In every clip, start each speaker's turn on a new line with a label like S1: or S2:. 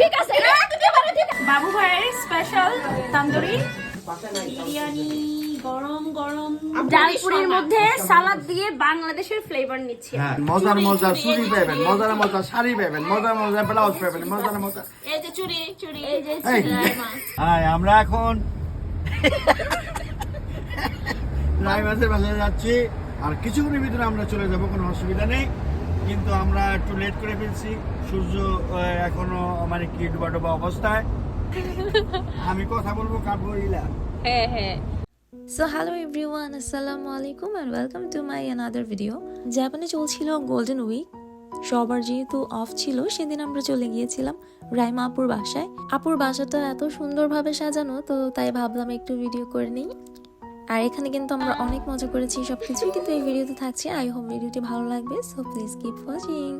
S1: ঠিক আছে বাবু ভাইয়ের স্পেশাল তান্দুরি বিরিয়ানি গরম গরম ডালপুরির মধ্যে সালাদ দিয়ে বাংলাদেশের ফ্লেভার নিচ্ছি।
S2: মজার মজার চুড়ি পাবেন, মজার মজার শাড়ি পাবেন, মজার মজার ব্লাউজ পাবেন, মজার মজার
S1: এই যে চুড়ি চুড়ি এই যে
S2: আমরা এখন রাইমাসের বাসায় যাচ্ছি আর কিছুক্ষণের ভিতরে আমরা চলে যাব, কোনো অসুবিধা নেই। কিন্তু আমরা একটু লেট করে ফেলছি, সূর্য এখনো মানে কি ডুবা ডুবা অবস্থায়। আমি কথা বলবো কাটবো ইলা।
S1: হ্যাঁ হ্যাঁ।
S3: সো হ্যালো এভরিওয়ান, আসসালামু আলাইকুম and welcome to my another video. জাপানে চলছিল গোল্ডেন উইক, সবার যেহেতু অফ ছিল সেদিন আমরা চলে গিয়েছিলাম রাইমা আপুর বাসায়। আপুর বাসাটা এত সুন্দরভাবে সাজানো, তো তাই ভাবলাম একটু ভিডিও করে নিই। আর এখানে কিন্তু আমরা অনেক মজা করেছি, সবকিছুই কিন্তু এই ভিডিওতে থাকছে। আই হোপ ভিডিওটি ভালো লাগবে, সো প্লিজ কিপ ওয়াচিং।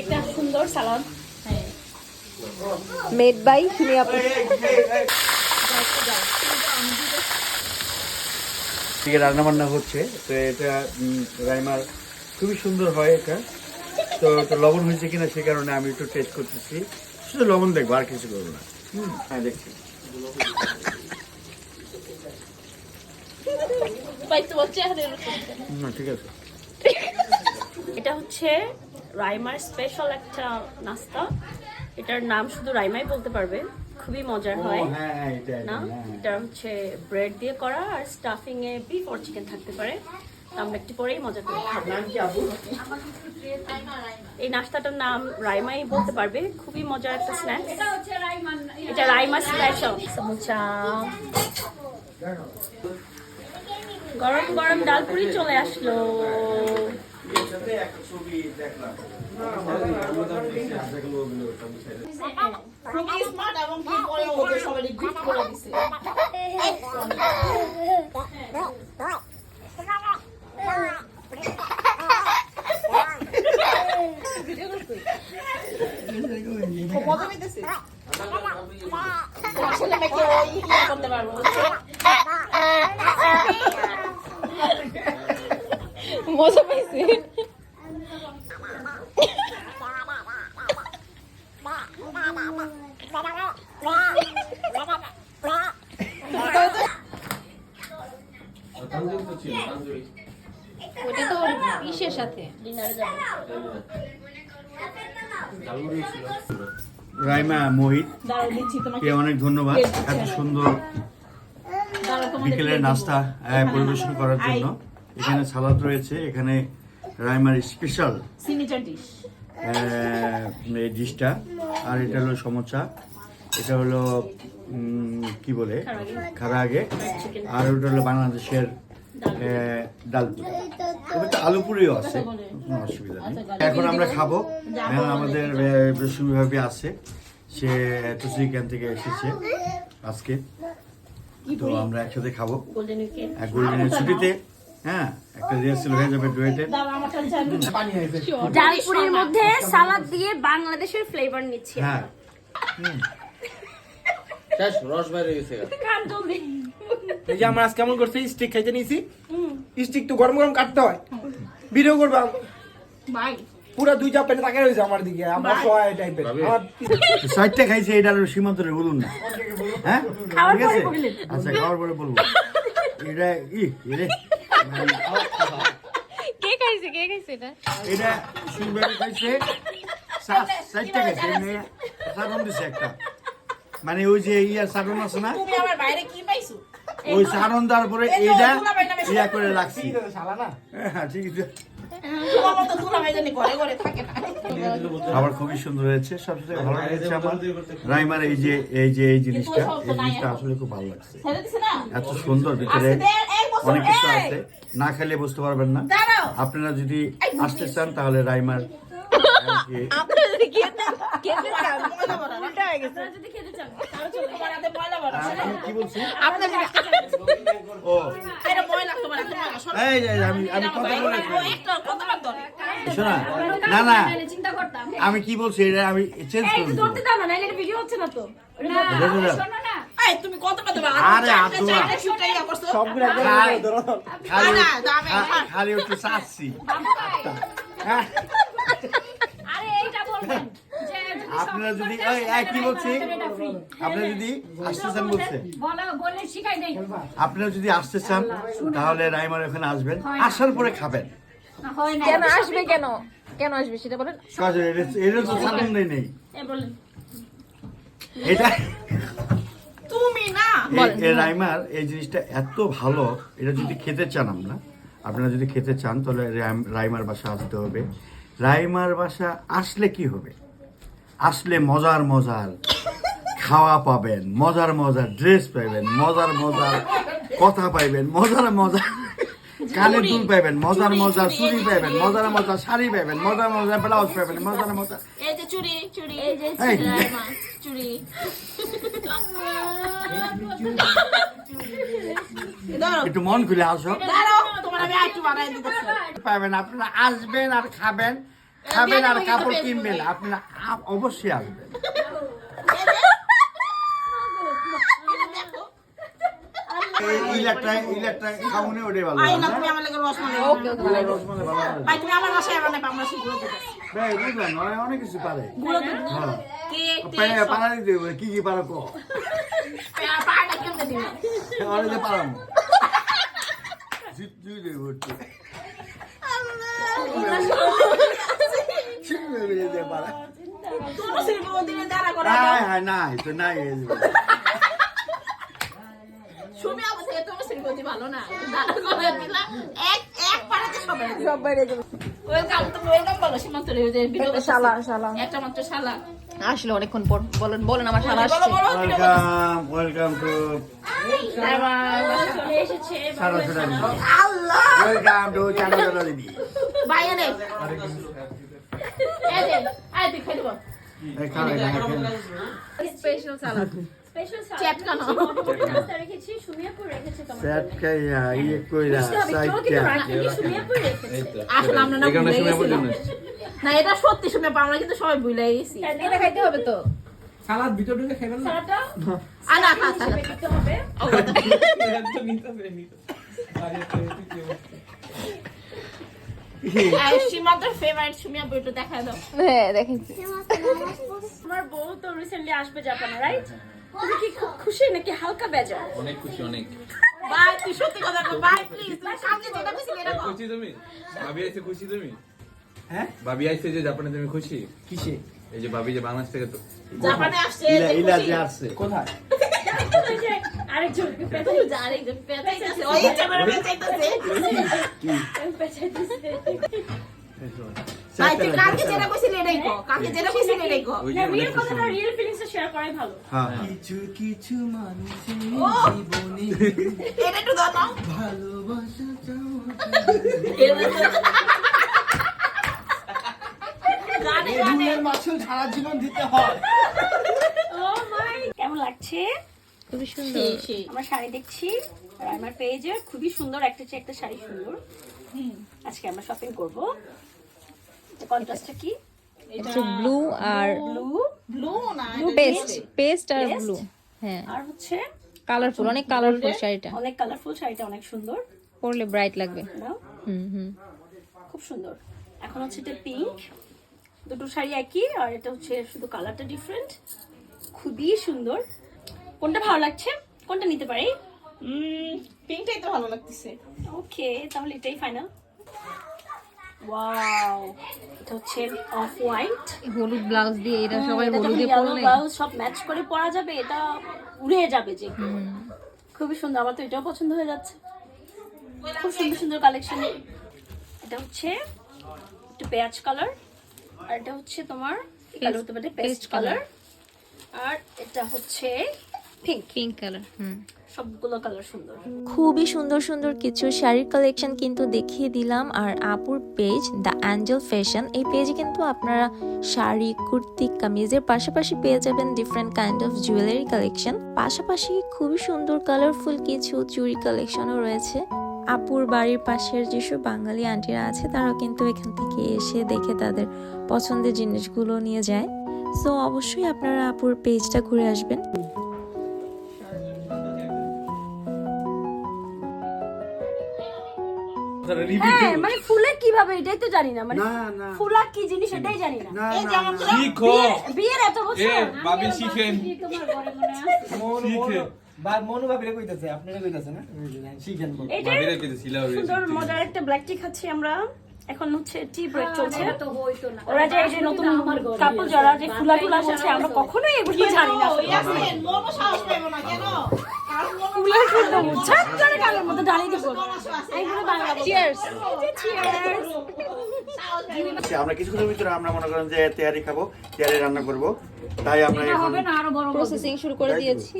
S1: একটা সুন্দর সালাদ
S3: মেড বাই হিমি আপু।
S2: রান্না বান্না হচ্ছে, তো এটা রাইমার খুবই সুন্দর হয় এটা। তো লবণ হয়েছে কিনা সে কারণে আমি একটু টেস্ট করতেছি, শুধু লবণ দেখবো আর কিছু করবো না। হ্যাঁ দেখছি। ঠিক আছে।
S1: এটা হচ্ছে রাইমার স্পেশাল একটা নাস্তা, এটার নাম শুধু রাইমাই বলতে পারবে। খুবই মজার হয় না, এটা হচ্ছে ব্রেড দিয়ে করা আর স্টাফিং এ বিফ অর চিকেন থাকতে পারে। আমরা একটু পরেই মজা করে খাবো। এই নাস্তাটার নাম রাইমাই বলতে পারবে, খুবই মজার একটা স্ন্যাক্স। এটা রাইমা স্পেশাল সমুচা। গরম গরম ডালপুরি চলে আসলো। মজা পাইছি। ওটা তো ইসের সাথে ডিনারে যাবে।
S2: রাইমা মোহিত কে অনেক ধন্যবাদ এত সুন্দর বিকেলের নাস্তা পরিবেশন করার জন্য। এখানে সালাদ রয়েছে, এখানে রাইমার স্পেশাল
S1: সিগনেচার ডিশ
S2: এই ডিশটা। আর এটা হলো সমোসা, এটা হলো কি বলে খারা আগে। আর ওটা হলো বাংলাদেশের ডালপুরি, ওটা তো আলুপুরিও আছে, কোনো অসুবিধা নেই। এখন আমরা খাবো। আমাদের বেসুমি ভাবি আছে, সে তুসিকান থেকে এসেছে আজকে, তো আমরা একসাথে খাবো গোল্ডেনের ছুটিতে। হ্যাঁ, একটা রিহার্সাল হয়ে যাবে ডুয়েটের।
S1: ডালপুরির মধ্যে সালাদ দিয়ে বাংলাদেশের ফ্লেভার নিচ্ছি।
S2: হ্যাঁ
S4: রস বাইরে গেছে।
S5: এই যে আমরা আজ কেমন করছি, স্টিক খাইতে নিয়েছি। স্টিক তো গরম গরম কাটতে হয়, ভিডিও করবো পুরো দুই চাপ পেটে তাকে রয়েছে আমার দিকে। আমরা সবাই টাইপের
S2: সাইডটা খাইছে, এটা হলো সীমান্তরে বলুন না। হ্যাঁ ঠিক আছে, আচ্ছা খাওয়ার পরে বলবো। এটা
S1: কে খাইছে এটা?
S2: এটা সুন্দর খাইছে, সাইডটা খাইছে, সারন দিছে একটা, মানে ওই যে ইয়ার সারন আছে না, ওই সারন দেওয়ার পরে এইটা ইয়া করে রাখছি। হ্যাঁ ঠিক আছে, খাবার খুবই সুন্দর হয়েছে। সবচেয়ে ভালো লেগেছে আমার রাইমার এই জিনিসটা আসলে খুব ভালো লাগছে। এত সুন্দর ভিতরে অনেক কিছু আছে, না খেলে বুঝতে পারবেন না। আপনারা যদি আসতে চান তাহলে রাইমার
S1: যদি খেতে চান তাহলে চলে
S2: আমি কি বলছি
S1: আপনাদের
S2: ও এই যে আমি কথা বলে শোনা না না
S1: চিন্তা করতাম
S2: আমি কি বলছি এটা আমি চেঞ্জ
S1: এই
S2: করব
S1: ধরতে দাও না নাইলে ভিডিও হচ্ছে না তো না শোনো না
S6: তুমি কত কত
S2: আরে আব্দুল্লাহ
S5: সবগুলো একদম ধরো।
S2: খালি একটু চাচ্ছি
S1: আরে এইটা বলবেন যে যদি
S2: আপনারা যদি এই কি বলছি আপনারা যদি আসতে চান বলছে
S1: বলে শিখাই দেই
S2: আপনারা যদি আসতে চান তাহলে রাইমার ওখানে আসবেন, আসার পরে খাবেন।
S1: হয় না
S6: কেন আসবে কেন আসবে সেটা বলেন
S2: কাজে এটা তো সামনে নেই
S1: এই বলেন
S2: এটা
S6: তুমি না
S2: এই রাইমার এই জিনিসটা এত ভালো, এটা যদি খেতে চান আপনারা যদি খেতে চান তাহলে রাইমার বাসা আসতে হবে। রাইমার বাসা আসলে কি হবে, আসলে মজার মজার খাওয়া পাবেন, মজার মজার ড্রেস পাবেন, মজার মজার কথা পাইবেন, মজার মজার কানে দুল পাইবেন, মজার মজার চুড়ি পাইবেন, মজার মজার শাড়ি পাইবেন, মজার মজার ব্লাউজ পাইবেন, মজার মজার
S6: এই যে চুড়ি চুড়ি
S1: এই যে
S2: এই,
S6: চুড়ি
S2: একটু মন খুলে আসো
S6: দাঁড়াও তোমার আমি আইটু বানাই দিতেছি
S2: পাবেন। আপনারা আসবেন আর খাবেন, খাবেন আর কাপড় কিনবেন, আপনারা অবশ্যই আসবেন। ইলেকট্রা খাওনে ওটাই ভালো
S6: আই না তুমি আমার লাগে রসমালাই
S2: ওকে রসমালাই ভালো লাগে।
S6: ভাই তুমি আমার বাসায় বানাই আমরা শিখবো
S2: ভাই বুঝলেন অনেক কিছু পারে।
S6: গুলো দেব
S2: হ্যাঁ
S6: কেক
S2: পারা দিতে হবে, কি কি পারো কো
S6: পাড়া কেমনে দিবে
S2: অনেক যে পারাম জিত দেব হচ্ছে
S6: তোর শিখবো দিনে দাঁড়া করা
S2: হ্যাঁ নাই তো নাই
S6: সুমি আবার থেকে তোমার শিখবো দি ভালো না দাঁড়া করে দিলা এক পাড়াতে সবাই দিবে ওয়েলকাম তুমি ওয়েলকাম বলো সীমান্ত রে যে ভিডিও
S7: শালা
S6: একটা মাত্র শালা
S7: আসলে অনেকক্ষণ পর বলেন আমার শালা
S6: বলো
S7: আসছে
S6: বলো
S2: ওয়েলকাম টু
S1: চলে এসেছে
S2: সারা সারা
S6: আল্লাহ
S2: ওয়েলকাম টু চাঁদা দিদি
S6: বাইরে নে এই যে আই তুই খাই দেব
S7: স্পেশাল সালাদ
S1: স্পেশাল
S6: চ্যাট কেন?
S1: নাস্তা রেখেছি সুমিয়াপুর রেখেছে তোমার
S2: সেট কাইয়া ইয়ে কইরা
S1: চলো কিন্তু রাখি সুমিয়াপুর রেখেছে
S6: আসলে আমরা না ভুলে গেছিলাম না এটা সত্যি শুনে আমরা কিন্তু সবাই ভুলে গেছি
S7: এটা খাইতে হবে তো
S5: সালাদ ভিতর ঢুকে খাবেন না
S1: সারাটা
S6: আনা খা সালা
S1: দিতে হবে
S6: সীমান্তর ফেভারিট সুমিয়া বইটা দেখা দাও
S7: হ্যাঁ দেখেছি
S1: তোমার বউ তো রিসেন্টলি আসবে জাপানে রাইট তুমি কি খুব খুশি নাকি হালকা বেজার
S4: অনেক খুশি অনেক
S6: ভাই তুই সত্যি কথা বল ভাই প্লিজ তুমি সামনে যেটা খুশি এটা কর
S4: খুশি তুমি ভাবি আইছে খুশি তুমি
S5: হ্যাঁ
S4: ভাবি আইছে যে জাপানে তুমি খুশি
S5: কিসে
S4: এই যে ভাবি যে বাংলাদেশ থেকে তো
S6: জাপানে আসছে
S2: ইলা
S6: যে
S2: ইলা
S6: খুশি।
S2: যে আসছে
S5: কোথায়
S1: ওই যে আরেকজন
S6: তুই যা রে যে পেটাইতেছে ওই জামার পেটাইতেছে
S1: পেছাইতেছে
S6: ভাই তুই কাকে যেটা খুশি এটাই কর কাকে যেটা খুশি এটাই কর
S4: ওই
S1: না
S4: যে
S1: রিয়েল কথাটা রিয়েল ফিলিংসটা শেয়ার করাই ভালো
S2: হ্যাঁ
S5: কিছু কিছু মানুষের
S6: ও
S5: জীবনে
S6: এটা একটু দাও না
S5: ভালোবাসা
S6: গানে
S5: এই
S6: গানে
S5: দুনিয়ার মাছেও সারা জীবন দিতে হয়
S1: ও মাই কেমন লাগছে
S7: খুবই সুন্দর
S1: আমরা শাড়ি দেখছি আর আমার পেজে খুবই সুন্দর একটা চেয়ে একটা শাড়ি সুন্দর আজকে আমরা শপিং করব কন্ট্রাস্টটা কি
S7: এটা ব্লু আর
S1: ব্লু
S6: ব্লু না
S7: পেস্ট আর
S1: Paste?
S7: ব্লু হ্যাঁ
S1: আর হচ্ছে
S7: কালারফুল অনেক কালারফুল শাড়িটা
S1: অনেক কালারফুল শাড়িটা অনেক সুন্দর
S7: পরলে ব্রাইট লাগবে
S1: নাও
S7: হুম
S1: খুব সুন্দর এখন হচ্ছে এটা পিঙ্ক দুটো শাড়ি একই আর এটা হচ্ছে শুধু কালারটা ডিফারেন্ট খুবই সুন্দর কোনটা ভালো লাগছে কোনটা নিতে পারি
S6: পিঙ্কটাই তো ভালো লাগতেছে
S1: ওকে তাহলে এটাই ফাইনাল ওয়াও এটা হচ্ছে অফ হোয়াইট
S7: হলুদ ব্লাউজ দিয়ে এটা সবাই হলুদে পরলে
S1: ব্লাউজ সব ম্যাচ করে পরা যাবে এটা উড়ে যাবে যে খুবই সুন্দর আমার তো এটাও পছন্দ হয়ে যাচ্ছে খুব সুন্দর সুন্দর কালেকশন এটা হচ্ছে একটু পেঁয়াজ কালার আর এটা হচ্ছে তোমার কি কালার হতে পারে পেস্ট কালার আর এটা হচ্ছে
S7: পিঙ্ক কালার।
S1: সবগুলো কালার সুন্দর।
S3: খুবই সুন্দর সুন্দর কিছু শাড়ির কালেকশন কিন্তু দেখিয়ে দিলাম। আর আপুর পেজ দ্য অ্যাঞ্জেল ফ্যাশন, এই পেজে কিন্তু আপনারা শাড়ি, কুর্তি, কামিজের পাশাপাশি পেয়ে যাবেন different kind of jewellery collection. পাশাপাশি খুবই সুন্দর কালারফুল কিছু চুড়ি কালেকশনও রয়েছে। আপুর বাড়ির পাশের যেসব বাঙালি আন্টিরা আছে তারাও কিন্তু এখান থেকে এসে দেখে তাদের পছন্দের জিনিসগুলো নিয়ে যায়। সো অবশ্যই আপনারা আপুর পেজটা ঘুরে আসবেন।
S1: হ্যাঁ মানে ফুলে কিভাবে এটাই তো জানি না, মানে
S2: না না
S1: ফুলা কি জিনিস এটাই জানি না।
S2: না
S4: শিখো
S1: বিয়ের এত বছর
S4: ভাবি শিখেন
S5: মনু ভাবিরে কইতাছে, আপনারা কইতাছে না? শিখেন বল।
S1: এটা
S4: ভাবিরা কিন্তু ছিল
S1: সুন্দর মজার একটা ব্ল্যাক টি খাচ্ছি আমরা। এখন হচ্ছে টি ব্রেক চলছে। ওরা যে এই যে নতুন কাপল যারা যে ফুলা টুলা আসছে আমরা কখনোই এগুলো জানি না।
S6: ইয়াসমিন মনো সাহস পাইবো না কেন? কারণ মনো
S1: ফুলা সুন্দর ছাপ করে কালের মধ্যে দাঁড়িয়ে দিব। এইগুলো বাংলা
S7: চিয়ার্স।
S1: চিয়ার্স।
S2: আমরা কিছুক্ষণের ভিতরে আমরা মনে করেন যে তেয়ারি খাবো, তেয়ারি রান্না করব, তাই আমরা এখন
S7: প্রসেসিং শুরু করে দিয়েছি।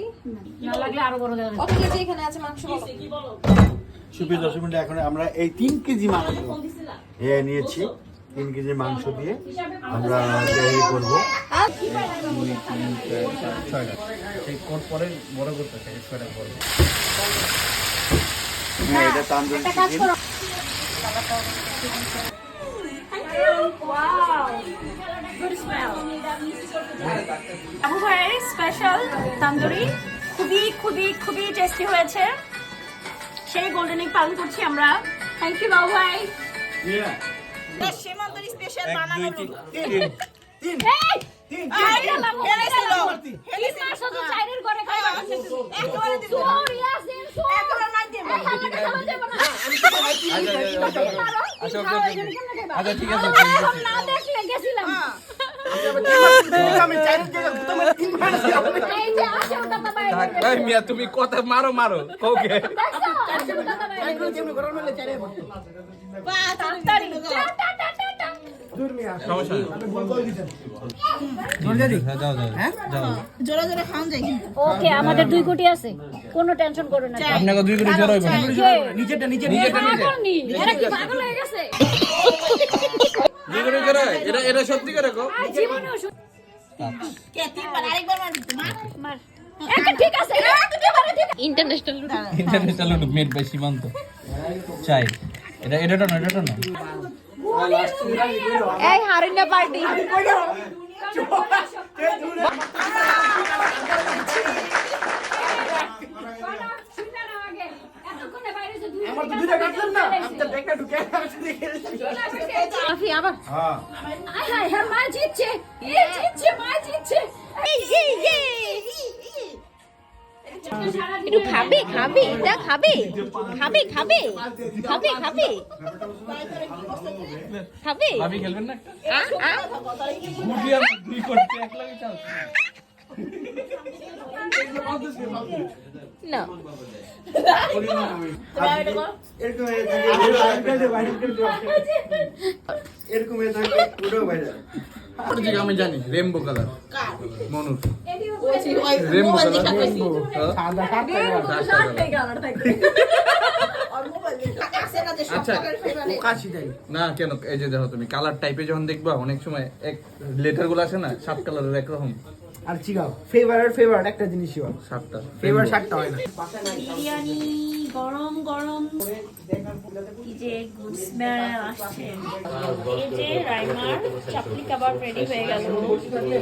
S1: না লাগলে আরো বড় দেওয়া
S7: কত কেজি এখানে আছে মাংস?
S2: সুপ্রিয় দর্শক বন্ধু, এখন আমরা এই 3 কেজি মাংস নিয়েছি। 3 কেজি মাংস দিয়ে আমরা তেয়ারি করব। হ্যাঁ, এটা তান্দুরি চিকেন।
S1: আবু ভাইয়ের স্পেশাল তান্দুরি খুবই খুবই খুবই টেস্টি হয়েছে। সেই গোল্ডেন উইক পালন করছি আমরা। থ্যাংক ইউ বাবু ভাই।
S6: সীমান্তর স্পেশাল বানানো রুটি। একেবারে দিব। একেবারে নাই দিব।
S4: আচ্ছা ঠিক আছে
S1: না দেখলে গেছিলাম।
S5: আমি চাইরে দিয়ে তুমি 3 বার
S1: এই যে আসো দাদা ভাই।
S4: এই মিয়া তুমি কথা মারো ওকে
S1: তাড়াতাড়ি।
S5: দূর মিয়া।
S4: সমস্যা নেই।
S6: জোরে জোরে খাওন যায় কিন্তু।
S1: ওকে আমাদের 2 কোটি আছে, কোনো টেনশন করো না।
S4: আপনাকে 2 কোটি জোর হইব না
S5: নিচেরটা
S1: এরা কি পাগল হয়ে গেছে?
S4: 2 কোটি জোর হয় এটা সত্যি করে কো
S1: জীবনেও
S6: কে তিনবার আরেকবার মার দিতে মার।
S1: একটা ঠিক আছে।
S7: ইন্টারন্যাশনাল রুটি।
S4: ইন্টারন্যাশনাল লুক মেড বাই সীমান্ত চাই এটা না
S7: এই হারিনা পার্টি।
S5: আমার তো দুইটা কাটলেন না, আপনি ব্যাগটা ঢুকে
S7: আফি আবার
S2: হ্যাঁ,
S1: হ্যাঁ মা জিতছে, মা জিতছে।
S7: একটু খাবে এটা খাবে
S4: ভাবি খেলবেন না
S7: আ আ
S4: গুটি আর 2 করতে এক লাগে চাও
S7: না
S2: এরকম পুরো বাইরে
S4: আমি জানি রেমবো কালার মনুর
S6: ওই
S4: রেমবো
S6: মোবাইল
S4: কালার
S6: দেখা কইছি। আর মোবাইল দেখা আছে না যে সব
S4: আচ্ছা।
S6: Colour favourite.
S5: কাশি দেয়।
S4: না কেন এই যে দেখো তুমি কালার টাইপে যখন দেখবা অনেক সময় এক লেটার গুলো আসে না 7 কালারের একরকম
S5: আর চিগাও ফেভারিট একটা জিনিসই হয়,
S4: 7টা
S5: ফেভারিট 7টা হয় না।
S1: বিরিয়ানি গরম গরম, কি যে গুড স্মেল আসছে। এই যে রাইমার চাপলি কাবাব রেডি হয়ে গেল।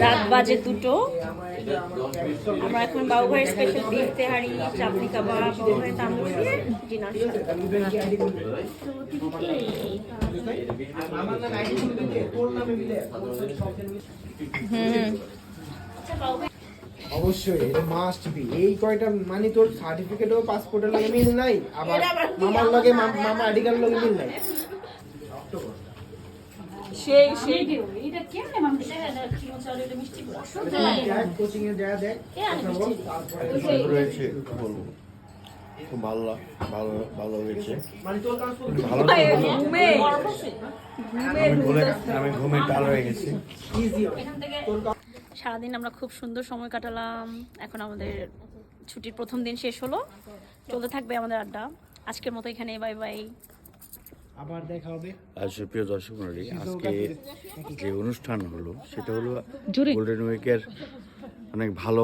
S1: রাত বাজে 2টো। আমরা এখন বাবু ভাইয়ের স্পেশাল বিফ তেহারি, চাপলি কাবাব, বাবু ভাইয়ের তান্দুরি দিয়ে ডিনার
S5: অবশ্যই এটা মাস্ট বি। এই কয়টা মানে তোর সার্টিফিকেটও পাসপোর্টের লগে মিল নাই, আবার মামার লগে মামা আইডি কার্ডের লগে মিল নাই।
S1: সেই এটা কেমনে মানুষ মিষ্টি
S5: কোচিং এ যা দেখ
S2: রয়েছে বলবো খুব ভালো হয়েছে।
S5: মানে তোর কাজ
S2: ভালো তো বলবো। আমি ঘুমে টাল হয়ে গেছি।
S5: ইজি হয়।
S1: সারাদিন আমরা খুব সুন্দর সময় কাটালাম। এখন আমাদের ছুটির প্রথম দিন শেষ হলো, চলতে থাকবে আমাদের আড্ডা। আজকের মতো এখানে বাই বাই।
S5: আবার দেখা হবে।
S2: আর সুপ্রিয় দর্শক মণ্ডলী, আজকে যে অনুষ্ঠান হলো সেটা হলো গোল্ডেন উইকের অনেক ভালো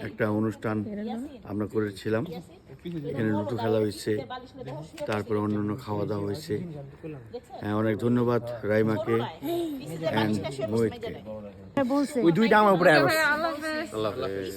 S2: একটা অনুষ্ঠান আমরা করেছিলাম। এখানে লুডো খেলা হয়েছে, তারপরে অন্যান্য খাওয়া দাওয়া হয়েছে। অনেক ধন্যবাদ রাইমাকে অ্যান্ড মোহিতকে।
S5: ওই দুইটা আমার উপরে
S2: আল্লাহ হাফেজ।